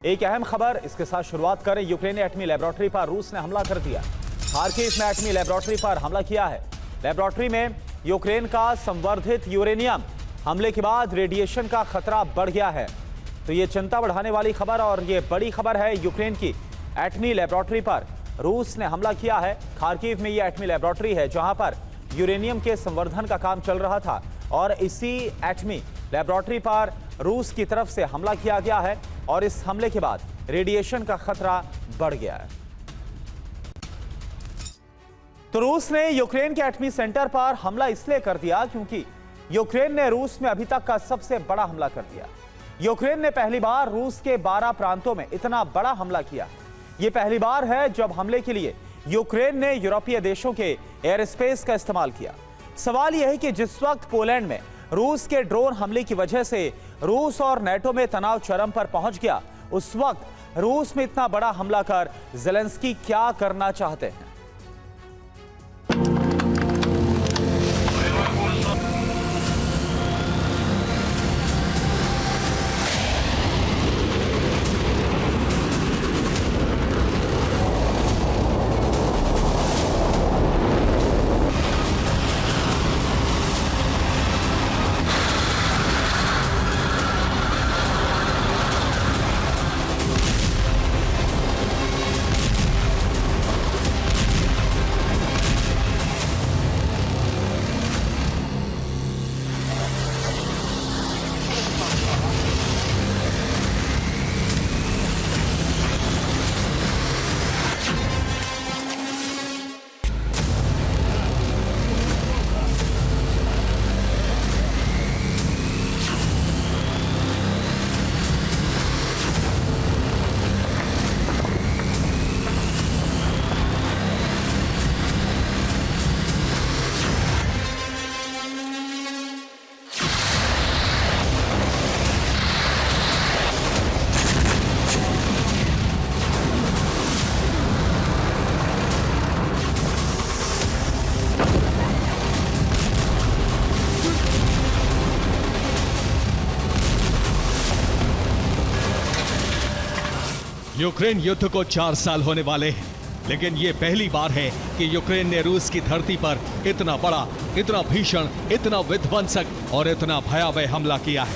एक अहम खबर, इसके साथ शुरुआत करें। यूक्रेनी एटमी लेबोरेटरी पर रूस ने हमला कर दिया। खार्किव में एटमी लेबोरेटरी पर हमला किया है। लेबोरेटरी में यूक्रेन का संवर्धित यूरेनियम हमले के बाद रेडिएशन का खतरा बढ़ गया है। तो ये चिंता बढ़ाने वाली खबर और ये बड़ी खबर है। यूक्रेन की एटमी लेबोरेटरी पर रूस ने हमला किया है। खार्किव में ये एटमी लेबोरेटरी है जहां पर यूरेनियम के संवर्धन का काम चल रहा था और इसी एटमी लेबोरेटरी पर रूस की तरफ से हमला किया गया है और इस हमले के बाद रेडिएशन का खतरा बढ़ गया है। तो रूस ने यूक्रेन के एटमी सेंटर पर हमला इसलिए कर दिया क्योंकि यूक्रेन ने रूस में अभी तक का सबसे बड़ा हमला कर दिया। यूक्रेन ने पहली बार रूस के 12 प्रांतों में इतना बड़ा हमला किया। यह पहली बार है जब हमले के लिए यूक्रेन ने यूरोपीय देशों के एयर स्पेस का इस्तेमाल किया। सवाल यह है कि जिस वक्त पोलैंड में रूस के ड्रोन हमले की वजह से रूस और नेटो में तनाव चरम पर पहुंच गया, उस वक्त रूस में इतना बड़ा हमला कर ज़ेलेंस्की क्या करना चाहते हैं? यूक्रेन युद्ध को 4 साल होने वाले हैं, लेकिन ये पहली बार है कि यूक्रेन ने रूस की धरती पर इतना बड़ा, इतना भीषण, इतना विध्वंसक और इतना भयावह हमला किया है।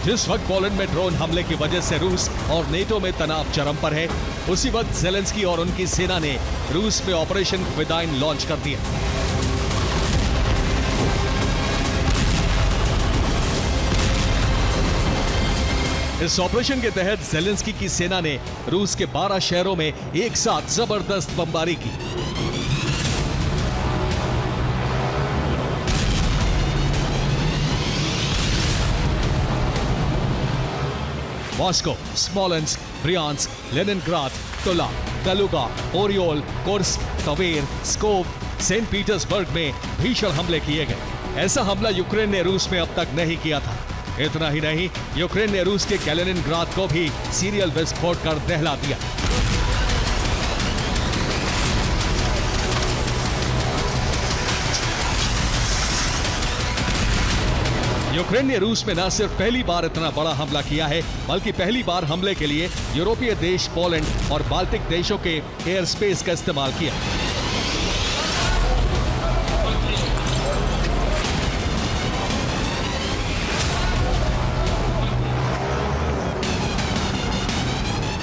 जिस वक्त पोलैंड में ड्रोन हमले की वजह से रूस और नेटो में तनाव चरम पर है, उसी वक्त ज़ेलेंस्की और उनकी सेना ने रूस में ऑपरेशन ग्विदाइन लॉन्च कर दिया। इस ऑपरेशन के तहत ज़ेलेंस्की की सेना ने रूस के 12 शहरों में एक साथ जबरदस्त बमबारी की। Moscow, Smolensk, Bryansk, Leningrad, Tula, Kaluga, Oryol, Kursk, Tver, Pskov, Saint Petersburg में भीषण हमले किए गए। ऐसा हमला यूक्रेन ने रूस में अब तक नहीं किया था। इतना ही नहीं, यूक्रेन ने रूस के कैलिनिनग्राद को भी सीरियल विस्फोट कर दहला दिया। यूक्रेन ने रूस में न सिर्फ पहली बार इतना बड़ा हमला किया है, बल्कि पहली बार हमले के लिए यूरोपीय देश पोलैंड और बाल्टिक देशों के एयर स्पेस का इस्तेमाल किया।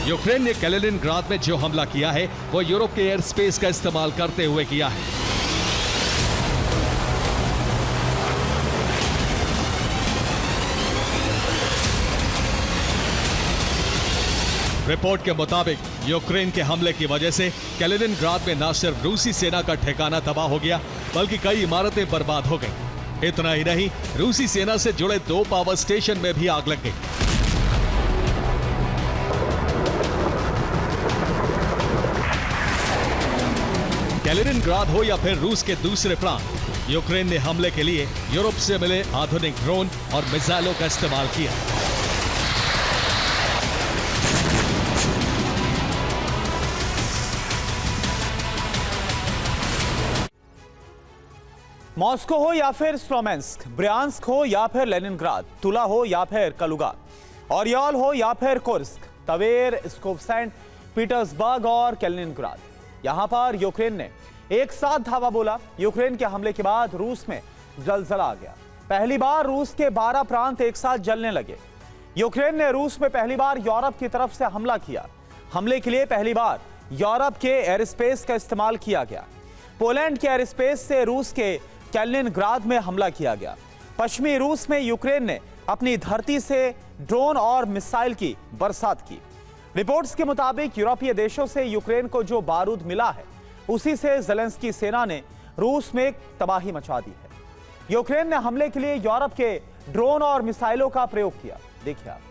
यूक्रेन ने कैलिनिनग्राद में जो हमला किया है वो यूरोप के एयर स्पेस का इस्तेमाल करते हुए किया है। रिपोर्ट के मुताबिक यूक्रेन के हमले की वजह से कैलिनिनग्राद में न सिर्फ रूसी सेना का ठिकाना तबाह हो गया, बल्कि कई इमारतें बर्बाद हो गई। इतना ही नहीं, रूसी सेना से जुड़े 2 पावर स्टेशन में भी आग लग गई। कैलिनिनग्राद हो या फिर रूस के दूसरे प्रांत, यूक्रेन ने हमले के लिए यूरोप से मिले आधुनिक ड्रोन और मिसाइलों का इस्तेमाल किया। मॉस्को हो या फिर स्लोमेंस्क, ब्रियांस्क हो या फिर लेनिनग्राद, तुला हो या फिर कलुगा, ओरियोल हो या फिर Kursk, Tver, Pskov, Saint Petersburg और कैलिनिनग्राद, यहां पर यूक्रेन ने एक साथ धावा बोला। यूक्रेन के हमले के बाद रूस में जलजला आ गया। पहली बार रूस के 12 प्रांत एक साथ जलने लगे। यूक्रेन ने रूस में पहली बार यूरोप की तरफ से हमला किया। हमले के लिए पहली बार यूरोप के एयर स्पेस का इस्तेमाल किया गया। पोलैंड के एयर स्पेस से रूस के कैलिनिनग्राद में हमला किया गया। पश्चिमी रूस में यूक्रेन ने अपनी धरती से ड्रोन और मिसाइल की बरसात की। रिपोर्ट्स के मुताबिक यूरोपीय देशों से यूक्रेन को जो बारूद मिला है उसी से ज़ेलेंस्की सेना ने रूस में तबाही मचा दी है। यूक्रेन ने हमले के लिए यूरोप के ड्रोन और मिसाइलों का प्रयोग किया। देखिए आप।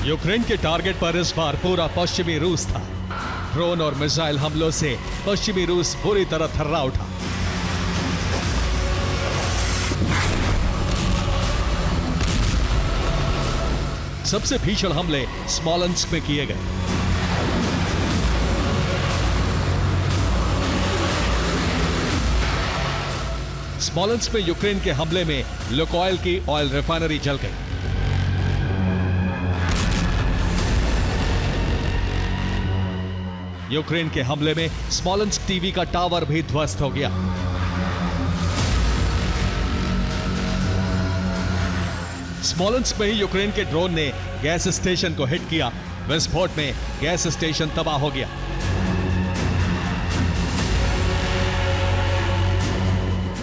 यूक्रेन के टारगेट पर इस बार पूरा पश्चिमी रूस था। ड्रोन और मिसाइल हमलों से पश्चिमी रूस बुरी तरह थर्रा उठा। सबसे भीषण हमले स्मोलेंस्क में किए गए। स्मोलेंस्क में यूक्रेन के हमले में लुकोइल की ऑयल रिफाइनरी जल गई। यूक्रेन के हमले में स्मोलेंस्क टीवी का टावर भी ध्वस्त हो गया। स्मोलेंस्क में ही यूक्रेन के ड्रोन ने गैस स्टेशन को हिट किया। विस्फोट में गैस स्टेशन तबाह हो गया।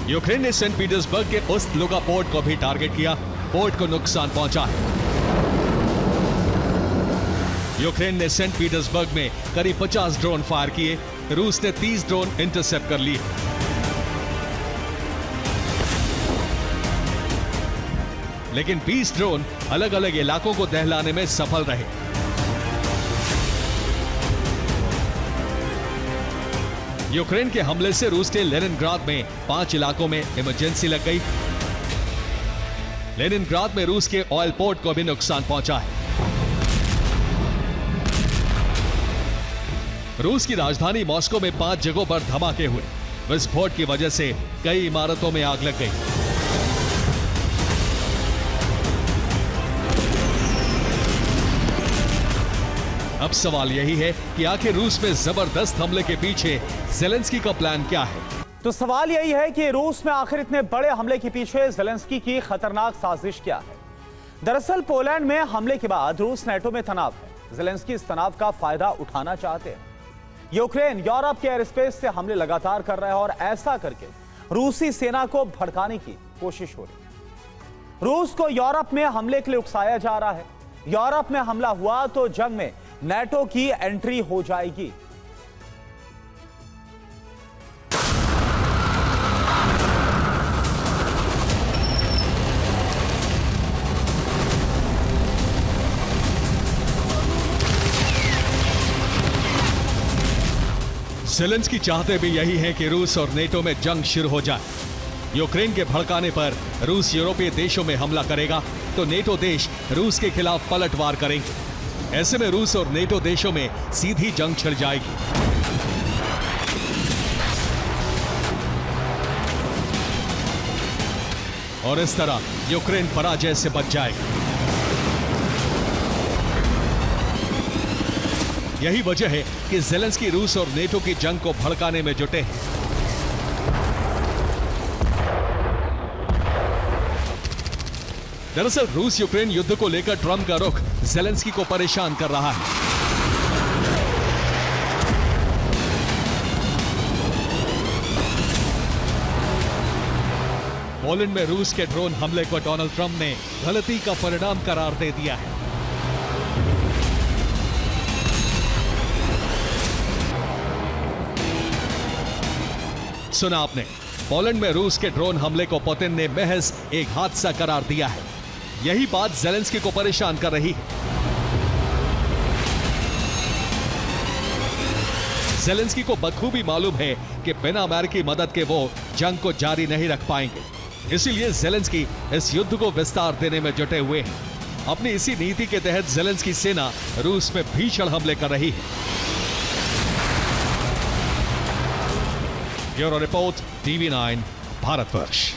यूक्रेन ने सेंट पीटर्सबर्ग के उस्ट-लुगा पोर्ट को भी टारगेट किया। पोर्ट को नुकसान पहुंचा है। यूक्रेन ने सेंट पीटर्सबर्ग में करीब 50 ड्रोन फायर किए। रूस ने 30 ड्रोन इंटरसेप्ट कर लिए। लेकिन 20 ड्रोन अलग अलग इलाकों को दहलाने में सफल रहे। यूक्रेन के हमले से रूस के लेनिनग्राद में 5 इलाकों में इमरजेंसी लग गई। लेनिनग्राद में रूस के ऑयल पोर्ट को भी नुकसान पहुंचा है। रूस की राजधानी मॉस्को में 5 जगहों पर धमाके हुए। विस्फोट की वजह से कई इमारतों में आग लग गई। अब सवाल यही है कि आखिर रूस में जबरदस्त हमले के पीछे ज़ेलेंस्की का प्लान क्या है? तो सवाल यही है कि रूस में आखिर इतने बड़े हमले के पीछे ज़ेलेंस्की की खतरनाक साजिश क्या है? दरअसल पोलैंड में हमले के बाद रूस नेटो में तनाव है। ज़ेलेंस्की इस तनाव का फायदा उठाना चाहते हैं। यूक्रेन यूरोप के एयर स्पेस से हमले लगातार कर रहा है और ऐसा करके रूसी सेना को भड़काने की कोशिश हो रही है। रूस को यूरोप में हमले के लिए उकसाया जा रहा है। यूरोप में हमला हुआ तो जंग में नेटो की एंट्री हो जाएगी। ज़ेलेंस्की चाहते भी यही है कि रूस और नेटो में जंग शुरू हो जाए। यूक्रेन के भड़काने पर रूस यूरोपीय देशों में हमला करेगा तो नेटो देश रूस के खिलाफ पलटवार करेंगे। ऐसे में रूस और नेटो देशों में सीधी जंग छिड़ जाएगी। और इस तरह यूक्रेन पराजय से बच जाएगा। यही वजह है कि ज़ेलेंस्की रूस और नेटो की जंग को भड़काने में जुटे हैं। दरअसल रूस यूक्रेन युद्ध को लेकर ट्रंप का रुख ज़ेलेंस्की को परेशान कर रहा है। पोलैंड में रूस के ड्रोन हमले को डोनाल्ड ट्रंप ने गलती का परिणाम करार दे दिया है। सुना आपने, पोलैंड में रूस के ड्रोन हमले को पुतिन ने महज एक हादसा करार दिया है। यही बात ज़ेलेंस्की को परेशान कर रही है। जेलेंस्की को बखूबी मालूम है कि बिना अमेरिकी मदद के वो जंग को जारी नहीं रख पाएंगे। इसीलिए जेलेंस्की इस युद्ध को विस्तार देने में जुटे हुए हैं। अपनी इसी नीति के तहत जेलेंस्की सेना रूस में भीषण हमले कर रही है। Bureau report, TV9, Bharatvarsh.